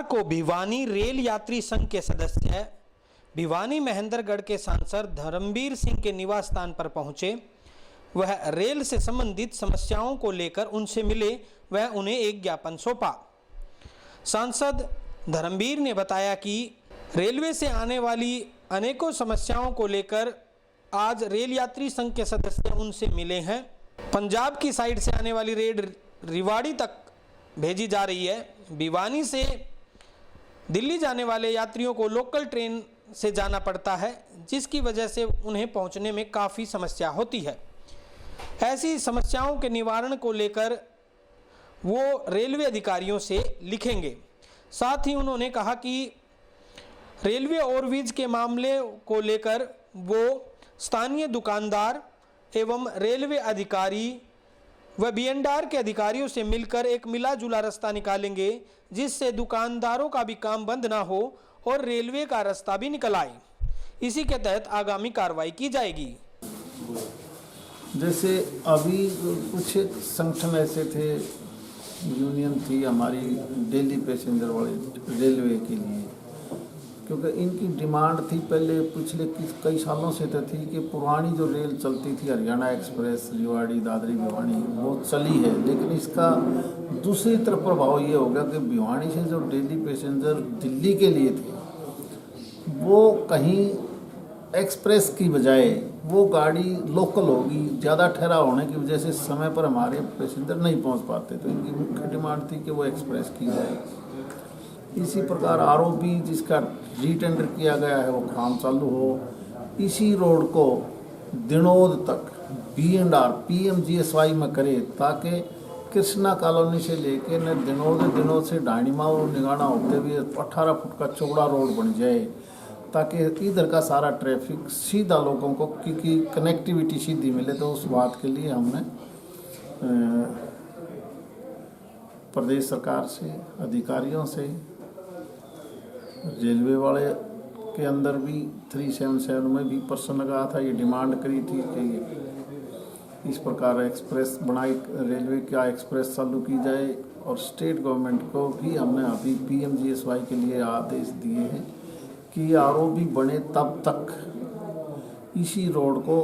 बुधवार को भिवानी रेल यात्री संघ के सदस्य भिवानी महेंद्रगढ़ के सांसद धर्मवीर सिंह के निवास स्थान पर पहुंचे। वह रेल से संबंधित समस्याओं को लेकर उनसे मिले। वह उन्हें एक ज्ञापन सौंपा। सांसद धर्मवीर ने बताया कि रेलवे से आने वाली अनेकों समस्याओं को लेकर आज रेल यात्री संघ के सदस्य उनसे मिले हैं। पंजाब की साइड से आने वाली रेल रेवाड़ी तक भेजी जा रही है। भिवानी से दिल्ली जाने वाले यात्रियों को लोकल ट्रेन से जाना पड़ता है, जिसकी वजह से उन्हें पहुंचने में काफ़ी समस्या होती है। ऐसी समस्याओं के निवारण को लेकर वो रेलवे अधिकारियों से लिखेंगे। साथ ही उन्होंने कहा कि रेलवे ओवरब्रिज के मामले को लेकर वो स्थानीय दुकानदार एवं रेलवे अधिकारी व बीएनडीआर के अधिकारियों से मिलकर एक मिला जुला रास्ता निकालेंगे, जिससे दुकानदारों का भी काम बंद ना हो और रेलवे का रास्ता भी निकल आए। इसी के तहत आगामी कार्रवाई की जाएगी। जैसे अभी कुछ संगठन ऐसे थे, यूनियन थी हमारी दिल्ली पैसेंजर वाले रेलवे के लिए, क्योंकि इनकी डिमांड थी पहले पिछले कई सालों से तो थी कि पुरानी जो रेल चलती थी हरियाणा एक्सप्रेस रेवाड़ी दादरी भिवानी वो चली है, लेकिन इसका दूसरी तरफ प्रभाव ये होगा कि भिवानी से जो दिल्ली पैसेंजर दिल्ली के लिए थे वो कहीं एक्सप्रेस की बजाय वो गाड़ी लोकल होगी। ज़्यादा ठहराव होने की वजह से समय पर हमारे पैसेंजर नहीं पहुंच पाते, तो इनकी मुख्य डिमांड थी कि वो एक्सप्रेस की जाए। इसी प्रकार आरओबी जिसका रीटेंडर किया गया है वो काम चालू हो। इसी रोड को दिनोद तक बीएनडीआर पीएमजीएसवाई में करे, ताकि कृष्णा कॉलोनी से लेके न दिनोद से डाणीमा और निगाना होते हुए 18 फुट का चौड़ा रोड बन जाए, ताकि इधर का सारा ट्रैफिक सीधा लोगों को क्योंकि कनेक्टिविटी सीधी मिले। तो उस बात के लिए हमने प्रदेश सरकार से, अधिकारियों से, रेलवे वाले के अंदर भी 377 में भी पर्सन लगा था, ये डिमांड करी थी कि इस प्रकार एक्सप्रेस बनाई, रेलवे का एक्सप्रेस चालू की जाए। और स्टेट गवर्नमेंट को भी हमने अभी पीएमजीएसवाई के लिए आदेश दिए हैं कि आरओबी बने तब तक इसी रोड को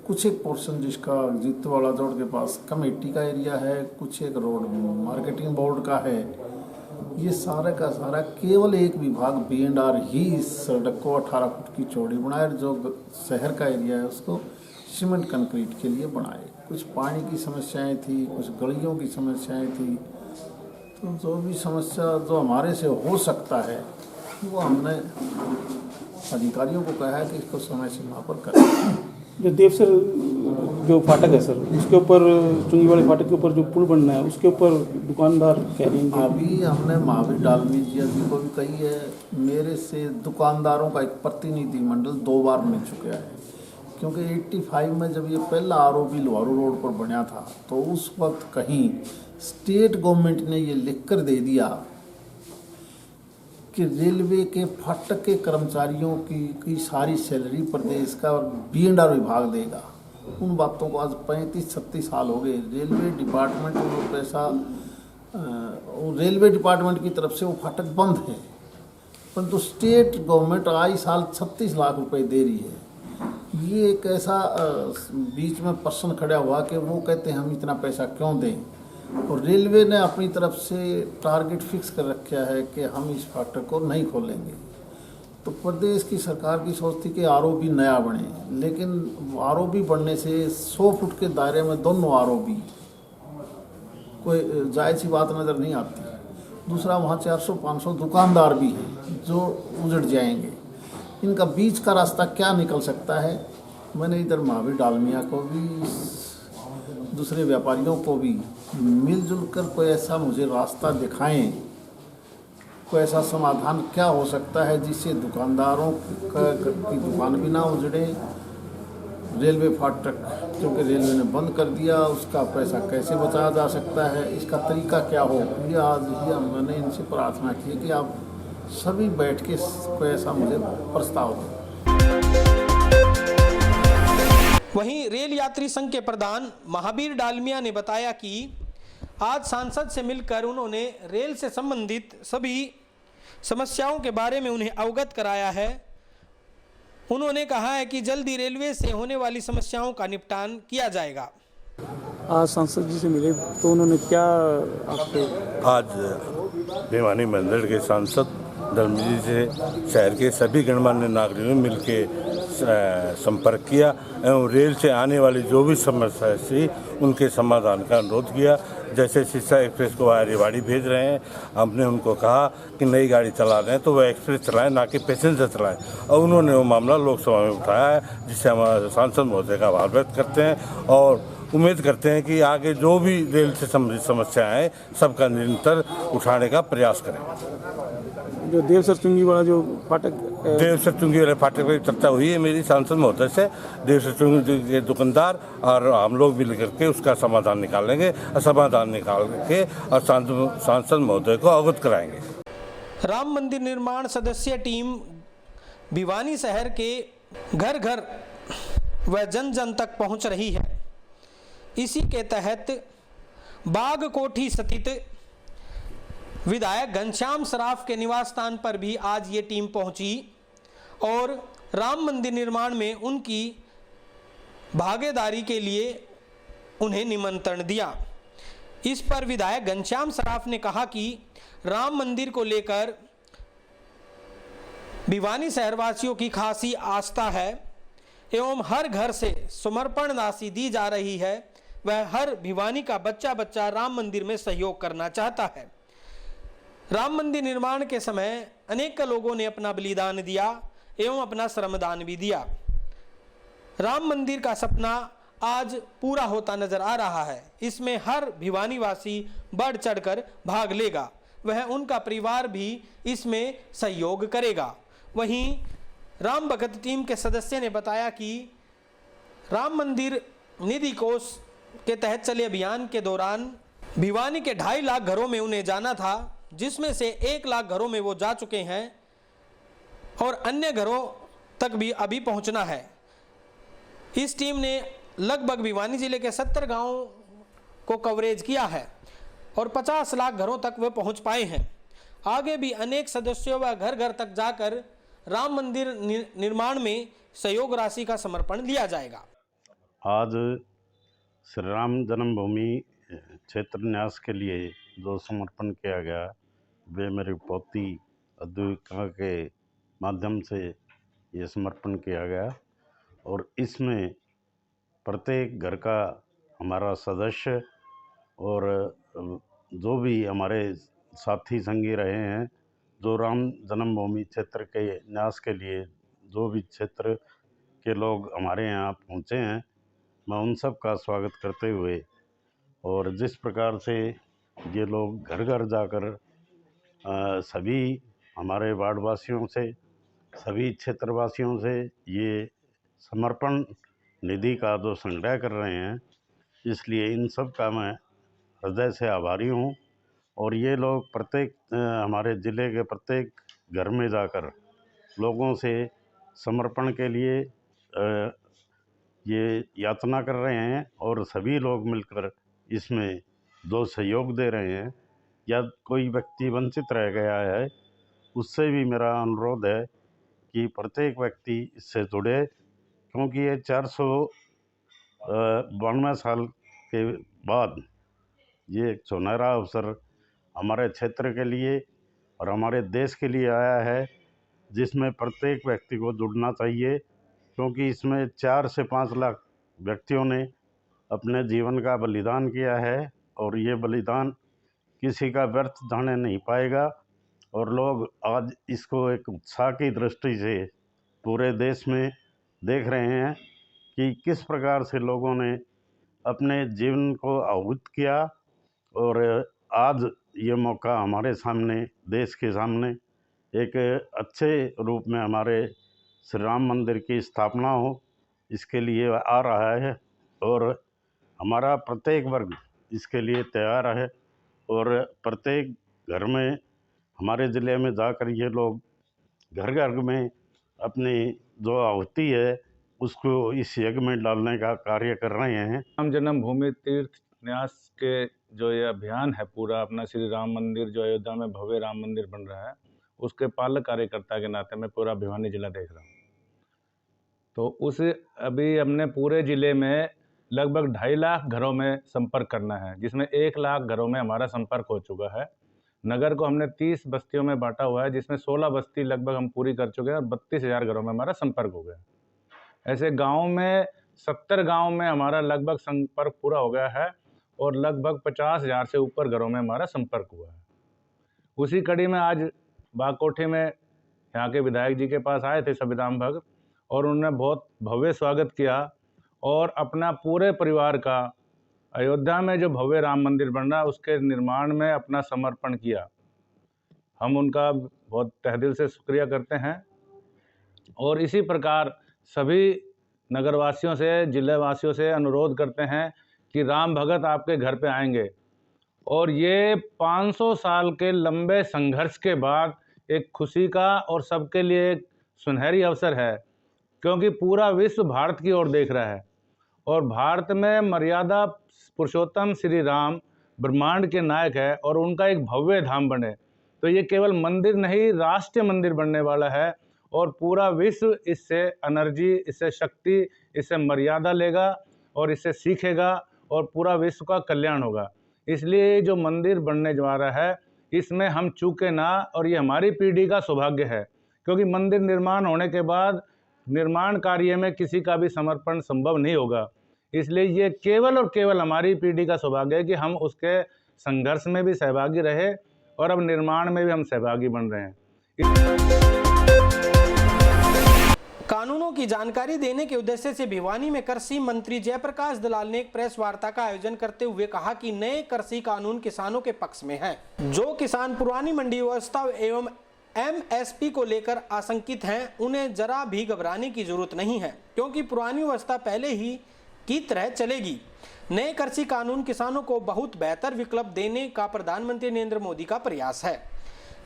कुछ एक पोर्शन जिसका जीतवाड़ा जोड़ के पास कमेटी का एरिया है, कुछ एक रोड मार्केटिंग बोर्ड का है, ये सारा का सारा केवल एक विभाग बीएनडीआर ही इस सड़क को 18 फुट की चौड़ी बनाए, जो शहर का एरिया है उसको सीमेंट कंक्रीट के लिए बनाए। कुछ पानी की समस्याएं थी, कुछ गलियों की समस्याएं थी, तो जो भी समस्या जो हमारे से हो सकता है वो हमने अधिकारियों को कहा है कि इसको समय सीमा पर करें। जो देवसर जो फाटक है सर, उसके ऊपर चुंगी वाले फाटक के ऊपर जो पुल बनना है उसके ऊपर दुकानदार कह रहे हैं। अभी हमने महावीर डालमिया जी को भी कही है, मेरे से दुकानदारों का एक प्रतिनिधि मंडल 2 बार मिल चुका है, क्योंकि 85 में जब ये पहला आरओबी लोहारू रोड पर बना था तो उस वक्त कहीं स्टेट गवर्नमेंट ने ये लिख कर दे दिया कि रेलवे के फाटक के कर्मचारियों की सारी सैलरी प्रदेश का और बीएनडीआर विभाग देगा। उन बातों को आज 35-36 साल हो गए। रेलवे डिपार्टमेंट वो पैसा रेलवे डिपार्टमेंट की तरफ से वो फाटक बंद है, परंतु स्टेट गवर्नमेंट आई साल 36 लाख रुपए दे रही है। ये एक ऐसा बीच में पर्सन खड़ा हुआ कि वो कहते हैं हम इतना पैसा क्यों दें, और रेलवे ने अपनी तरफ से टारगेट फिक्स कर रखा है कि हम इस फाटक को नहीं खोलेंगे। तो प्रदेश की सरकार की सोच थी कि आरओबी नया बने, लेकिन आरओबी बनने से 100 फुट के दायरे में दोनों आरओबी कोई जायज़ सी बात नज़र नहीं आती। दूसरा वहाँ 400-500 दुकानदार भी हैं जो उजड़ जाएंगे। इनका बीच का रास्ता क्या निकल सकता है। मैंने इधर महावीर डालमिया को भी, दूसरे व्यापारियों को भी मिलजुल कर कोई ऐसा मुझे रास्ता दिखाएं, कोई ऐसा समाधान क्या हो सकता है जिससे दुकानदारों की दुकान भी ना उजड़े। रेलवे फाटक क्योंकि रेलवे ने बंद कर दिया, उसका पैसा कैसे बचाया जा सकता है, इसका तरीका क्या हो। ये आज ही मैंने इनसे प्रार्थना की कि आप सभी बैठ के कोई ऐसा मुझे प्रस्ताव दें। वहीं रेल यात्री संघ के प्रधान महावीर डालमिया ने बताया कि आज सांसद से मिलकर उन्होंने रेल से संबंधित सभी समस्याओं के बारे में उन्हें अवगत कराया है। उन्होंने कहा है कि जल्दी रेलवे से होने वाली समस्याओं का निपटान किया जाएगा। आज सांसद जी से मिले तो उन्होंने क्या आपको? आज भिवानी मंडल के सांसद धर्मवीर जी से शहर के सभी गणमान्य नागरिकों ने मिलकर संपर्क किया एवं रेल से आने वाली जो भी समस्या थी उनके समाधान का अनुरोध किया। जैसे सिरसा एक्सप्रेस को आज रेवाड़ी भेज रहे हैं, हमने उनको कहा कि नई गाड़ी चला रहे हैं तो वह एक्सप्रेस चलाएं, ना कि पैसेंजर चलाएं, और उन्होंने वो मामला लोकसभा में उठाया है, जिससे हमारे सांसद महोदय का आभार व्यक्त करते हैं और उम्मीद करते हैं कि आगे जो भी रेल से संबंधित समस्याएं हैं सबका निरंतर उठाने का प्रयास करें। जो देवसर चुंगी वाला जो फाटक देवसर चुंगी वाले फाटक पर चर्चा हुई है मेरी सांसद महोदय से। देवसर चुंगी के दुकानदार और हम लोग मिल करके उसका समाधान निकालेंगे और समाधान निकाल के और सांसद महोदय को अवगत कराएंगे। राम मंदिर निर्माण सदस्य टीम भिवानी शहर के घर घर व जन जन तक पहुंच रही है। इसी के तहत बाग कोठी स्थित विधायक घनश्याम सराफ के निवास स्थान पर भी आज ये टीम पहुंची और राम मंदिर निर्माण में उनकी भागीदारी के लिए उन्हें निमंत्रण दिया। इस पर विधायक घनश्याम सराफ ने कहा कि राम मंदिर को लेकर भिवानी शहरवासियों की खासी आस्था है एवं हर घर से समर्पण राशि दी जा रही है। वह हर भिवानी का बच्चा बच्चा राम मंदिर में सहयोग करना चाहता है। राम मंदिर निर्माण के समय अनेक लोगों ने अपना बलिदान दिया एवं अपना श्रमदान भी दिया। राम मंदिर का सपना आज पूरा होता नजर आ रहा है। इसमें हर भिवानी वासी बढ़ चढ़कर भाग लेगा, वह उनका परिवार भी इसमें सहयोग करेगा। वहीं राम भगत टीम के सदस्य ने बताया कि राम मंदिर निधि कोष के तहत चले अभियान के दौरान भिवानी के 2.5 लाख घरों में उन्हें जाना था, जिसमें से 1 लाख घरों में वो जा चुके हैं और अन्य घरों तक भी अभी पहुंचना है। इस टीम ने लगभग भिवानी जिले के 70 गांवों को कवरेज किया है और 50 लाख घरों तक वे पहुंच पाए हैं। आगे भी अनेक सदस्यों व घर घर तक जाकर राम मंदिर निर्माण में सहयोग राशि का समर्पण लिया जाएगा। आज श्री राम जन्मभूमि क्षेत्र न्यास के लिए जो समर्पण किया गया वे मेरी पोती अद्विका के माध्यम से ये समर्पण किया गया और इसमें प्रत्येक घर का हमारा सदस्य और जो भी हमारे साथी संगी रहे हैं, जो राम जन्मभूमि क्षेत्र के न्यास के लिए जो भी क्षेत्र के लोग हमारे यहाँ पहुँचे हैं, मैं उन सब का स्वागत करते हुए और जिस प्रकार से ये लोग घर घर जाकर सभी हमारे वार्डवासियों से, सभी क्षेत्रवासियों से ये समर्पण निधि का जो संग्रह कर रहे हैं, इसलिए इन सब का मैं हृदय से आभारी हूँ। और ये लोग प्रत्येक हमारे ज़िले के प्रत्येक घर में जाकर लोगों से समर्पण के लिए ये यातना कर रहे हैं और सभी लोग मिलकर इसमें जो सहयोग दे रहे हैं या कोई व्यक्ति वंचित रह गया है उससे भी मेरा अनुरोध है कि प्रत्येक व्यक्ति इससे जुड़े, क्योंकि ये 492 साल के बाद ये एक सुनहरा अवसर हमारे क्षेत्र के लिए और हमारे देश के लिए आया है, जिसमें प्रत्येक व्यक्ति को जुड़ना चाहिए, क्योंकि इसमें 4 से 5 लाख व्यक्तियों ने अपने जीवन का बलिदान किया है और ये बलिदान किसी का व्यर्थ जाने नहीं पाएगा। और लोग आज इसको एक उत्साह की दृष्टि से पूरे देश में देख रहे हैं कि किस प्रकार से लोगों ने अपने जीवन को आहूत किया और आज ये मौका हमारे सामने, देश के सामने एक अच्छे रूप में हमारे श्री राम मंदिर की स्थापना हो, इसके लिए आ रहा है और हमारा प्रत्येक वर्ग इसके लिए तैयार है। और प्रत्येक घर में हमारे ज़िले में जाकर ये लोग घर घर में अपनी जो आहुति है उसको इस यज्ञ में डालने का कार्य कर रहे हैं। राम जन्मभूमि तीर्थ न्यास के जो ये अभियान है पूरा अपना, श्री राम मंदिर जो अयोध्या में भव्य राम मंदिर बन रहा है, उसके पालक कार्यकर्ता के नाते मैं पूरा भिवानी जिला देख रहा हूँ। तो उस अभी हमने पूरे ज़िले में लगभग 2.5 लाख घरों में संपर्क करना है, जिसमें 1 लाख घरों में हमारा संपर्क हो चुका है। नगर को हमने 30 बस्तियों में बांटा हुआ है, जिसमें 16 बस्ती लगभग हम पूरी कर चुके हैं और 32,000 घरों में हमारा संपर्क हो गया। ऐसे गाँव में 70 गाँव में हमारा लगभग संपर्क पूरा हो गया है और लगभग 50,000 से ऊपर घरों में हमारा संपर्क हुआ है। उसी कड़ी में आज बागकोठी में यहाँ के विधायक जी के पास आए थे संविधान भक्त, और उन्होंने बहुत भव्य स्वागत किया और अपना पूरे परिवार का अयोध्या में जो भव्य राम मंदिर बन रहा है उसके निर्माण में अपना समर्पण किया। हम उनका बहुत तहे दिल से शुक्रिया करते हैं और इसी प्रकार सभी नगरवासियों से, जिलेवासियों से अनुरोध करते हैं कि राम भगत आपके घर पे आएंगे और ये 500 साल के लंबे संघर्ष के बाद एक खुशी का और सबके लिए एक सुनहरी अवसर है, क्योंकि पूरा विश्व भारत की ओर देख रहा है और भारत में मर्यादा पुरुषोत्तम श्री राम ब्रह्मांड के नायक है और उनका एक भव्य धाम बने, तो ये केवल मंदिर नहीं, राष्ट्रीय मंदिर बनने वाला है और पूरा विश्व इससे एनर्जी, इससे शक्ति, इससे मर्यादा लेगा और इससे सीखेगा और पूरा विश्व का कल्याण होगा। इसलिए जो मंदिर बनने जा रहा है इसमें हम चूके ना, और ये हमारी पीढ़ी का सौभाग्य है, क्योंकि मंदिर निर्माण होने के बाद निर्माण कार्य में किसी का भी समर्पण संभव नहीं होगा। इसलिए ये केवल और केवल हमारी पीढ़ी का सौभाग्य है कि हम उसके संघर्ष में भी सहभागी रहे और अब निर्माण में भी हम सहभागी बन रहे हैं। कानूनों की जानकारी देने के उद्देश्य से भिवानी में कृषि मंत्री जयप्रकाश दलाल ने एक प्रेस वार्ता का आयोजन करते हुए कहा कि नए कृषि कानून किसानों के पक्ष में हैं। जो किसान पुरानी मंडी व्यवस्था एवं एमएसपी को लेकर आशंकित हैं, उन्हें जरा भी घबराने की जरूरत नहीं है, क्योंकि पुरानी व्यवस्था पहले ही की तरह चलेगी। नए कृषि कानून किसानों को बहुत बेहतर विकल्प देने का प्रधानमंत्री नरेंद्र मोदी का प्रयास है।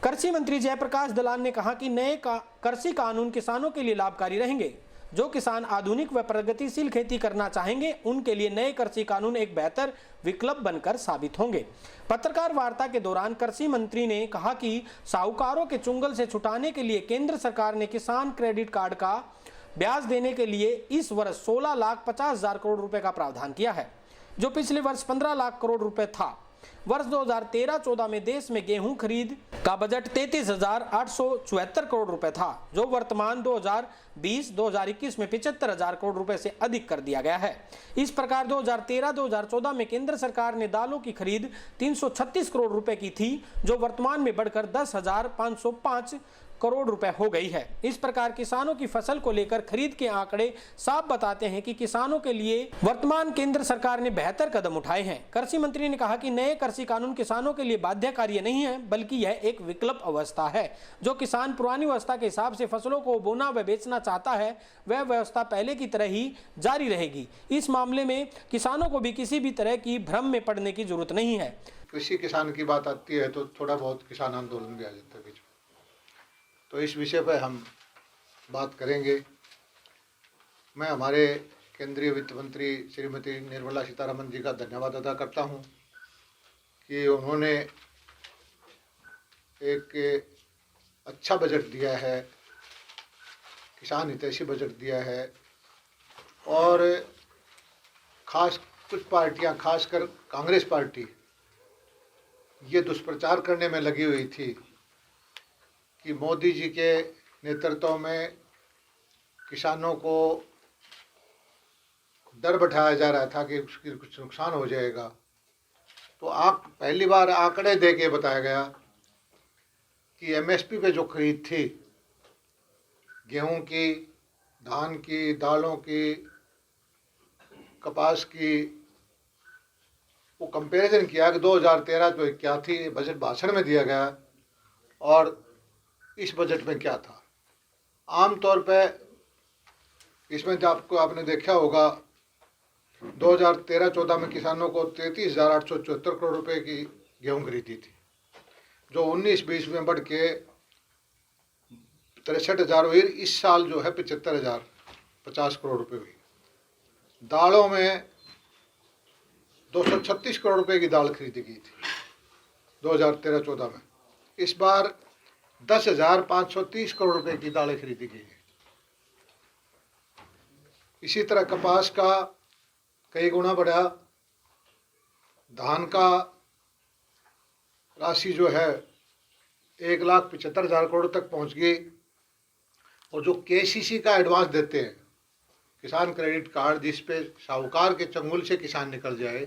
कृषि मंत्री जयप्रकाश दलाल ने कहा कि नए कृषि कानून किसानों के लिए लाभकारी रहेंगे। जो किसान आधुनिक व प्रगतिशील खेती करना चाहेंगे, उनके लिए नए कृषि कानून एक बेहतर विकल्प बनकर साबित होंगे। पत्रकार वार्ता के दौरान कृषि मंत्री ने कहा कि साहूकारों के चुंगल से छुटाने के लिए केंद्र सरकार ने किसान क्रेडिट कार्ड का ब्याज देने के लिए इस वर्ष 16,50,000 करोड़ रुपए का प्रावधान किया है, जो पिछले वर्ष 15 लाख करोड़ रुपए था। वर्ष 2013-14 में देश में गेहूं खरीद का बजट 33,874 करोड़ रुपए था, जो वर्तमान 2020-2021 में 75,000 करोड़ रुपए से अधिक कर दिया गया है। इस प्रकार 2013-2014 में केंद्र सरकार ने दालों की खरीद 336 करोड़ रुपए की थी, जो वर्तमान में बढ़कर 10,505 करोड़ रुपए हो गई है। इस प्रकार किसानों की फसल को लेकर खरीद के आंकड़े साफ बताते हैं कि किसानों के लिए वर्तमान केंद्र सरकार ने बेहतर कदम उठाए हैं। कृषि मंत्री ने कहा कि नए कृषि कानून किसानों के लिए बाध्यकारी नहीं है, बल्कि यह एक विकल्प अवस्था है। जो किसान पुरानी व्यवस्था के हिसाब से फसलों को बोना व बेचना चाहता है, वह व्यवस्था पहले की तरह ही जारी रहेगी। इस मामले में किसानों को भी किसी भी तरह की भ्रम में पड़ने की जरूरत नहीं है। कृषि किसान की बात आती है तो थोड़ा बहुत किसान आंदोलन भी आ जाता है बीच में, तो इस विषय पर हम बात करेंगे। मैं हमारे केंद्रीय वित्त मंत्री श्रीमती निर्मला सीतारमन जी का धन्यवाद अदा करता हूं कि उन्होंने एक अच्छा बजट दिया है, किसान हितैषी बजट दिया है। और खास कुछ पार्टियां, खासकर कांग्रेस पार्टी, ये दुष्प्रचार करने में लगी हुई थी कि मोदी जी के नेतृत्व में किसानों को डर बैठाया जा रहा था कि उसकी कुछ नुकसान हो जाएगा। तो आप पहली बार आंकड़े दे के बताया गया कि एमएसपी पे जो खरीद थी गेहूं की, धान की, दालों की, कपास की, वो कंपैरिजन किया कि 2013 तो क्या थी, बजट भाषण में दिया गया और इस बजट में क्या था। आमतौर पे इसमें जो आपने देखा होगा 2013-14 में किसानों को 33,874 करोड़ रुपए की गेहूं खरीदी थी, जो 19-20 में बढ़ के 63,000 हुई। इस साल जो है 75,050 करोड़ रुपए हुई। दालों में 236 करोड़ रुपए की दाल खरीदी गई थी 2013-14 में। इस बार 10,530 करोड़ रुपए की दालें खरीदी गई है। इसी तरह कपास का कई गुना बढ़ा, धान का राशि जो है 1,75,000 करोड़ तक पहुंच गई। और जो KCC का एडवांस देते हैं, किसान क्रेडिट कार्ड, जिस पे साहूकार के चंगुल से किसान निकल जाए,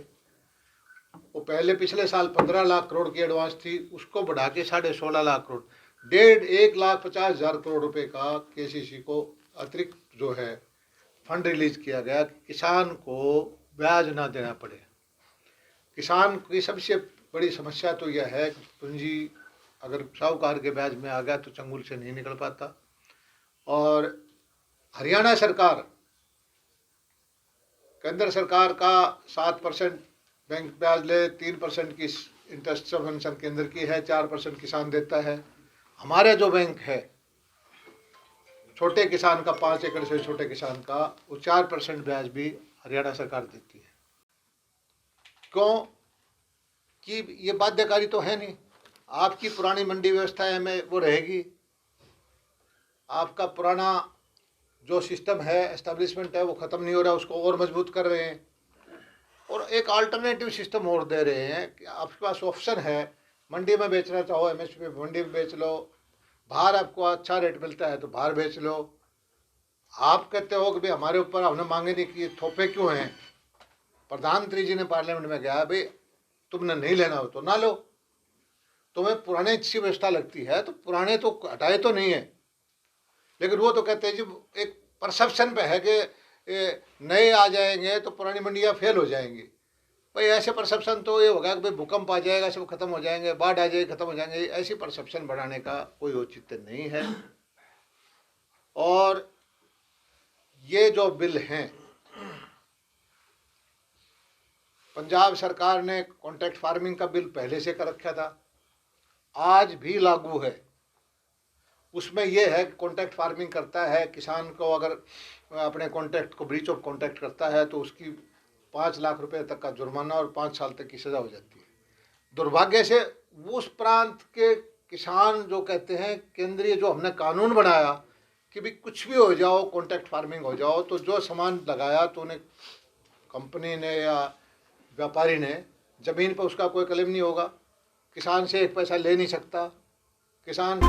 वो पहले पिछले साल 15 लाख करोड़ की एडवांस थी, उसको बढ़ा के 16.5 लाख करोड़, 1,50,000 करोड़ रुपए का KCC को अतिरिक्त जो है फंड रिलीज किया गया कि किसान को ब्याज ना देना पड़े। किसान की सबसे बड़ी समस्या तो यह है कि पूंजी अगर साहूकार के ब्याज में आ गया तो चंगुल से नहीं निकल पाता। और हरियाणा सरकार, केंद्र सरकार का 7% बैंक ब्याज ले, 3% की इंटरेस्ट सबवेंशन केंद्र की है, 4% किसान देता है। हमारे जो बैंक है, छोटे किसान का 5 एकड़ से छोटे किसान का, वो 4% ब्याज भी हरियाणा सरकार देती है। क्यों कि ये बाध्यकारी तो है नहीं। आपकी पुरानी मंडी व्यवस्था है में वो रहेगी, आपका पुराना जो सिस्टम है, एस्टेब्लिशमेंट है, वो ख़त्म नहीं हो रहा, उसको और मजबूत कर रहे हैं। और एक अल्टरनेटिव सिस्टम और दे रहे हैं कि आपके पास ऑप्शन है, मंडी में बेचना चाहो MSP मंडी में बेच लो, बाहर आपको अच्छा रेट मिलता है तो बाहर बेच लो। आप कहते हो कि भाई हमारे ऊपर हमने मांगे नहीं किए, थोपे क्यों हैं? प्रधानमंत्री जी ने पार्लियामेंट में कहा, भाई तुमने नहीं लेना हो तो ना लो, तुम्हें पुराने अच्छी व्यवस्था लगती है तो पुराने तो हटाए तो नहीं है। लेकिन वो तो कहते हैं जी, एक परसेप्शन पे है कि नए आ जाएंगे तो पुरानी मंडियाँ फेल हो जाएंगी। भाई ऐसे परसेप्शन तो ये होगा कि भाई भूकंप आ जाएगा, सब खत्म हो जाएंगे, बाढ़ आ जाएगी खत्म हो जाएंगे। ऐसी परसेप्शन बढ़ाने का कोई औचित्य नहीं है। और ये जो बिल हैं, पंजाब सरकार ने कॉन्ट्रैक्ट फार्मिंग का बिल पहले से कर रखा था, आज भी लागू है। उसमें यह है कि कॉन्ट्रैक्ट फार्मिंग करता है किसान को, अगर अपने कॉन्ट्रैक्ट को ब्रीच ऑफ कॉन्ट्रैक्ट करता है तो उसकी 5 लाख रुपए तक का जुर्माना और 5 साल तक की सज़ा हो जाती है। दुर्भाग्य से उस प्रांत के किसान जो कहते हैं केंद्रीय जो हमने कानून बनाया कि भी कुछ भी हो जाओ, कॉन्ट्रैक्ट फार्मिंग हो जाओ, तो जो सामान लगाया तो उन्हें कंपनी ने या व्यापारी ने ज़मीन पर उसका कोई क्लेम नहीं होगा, किसान से 1 पैसा ले नहीं सकता। किसान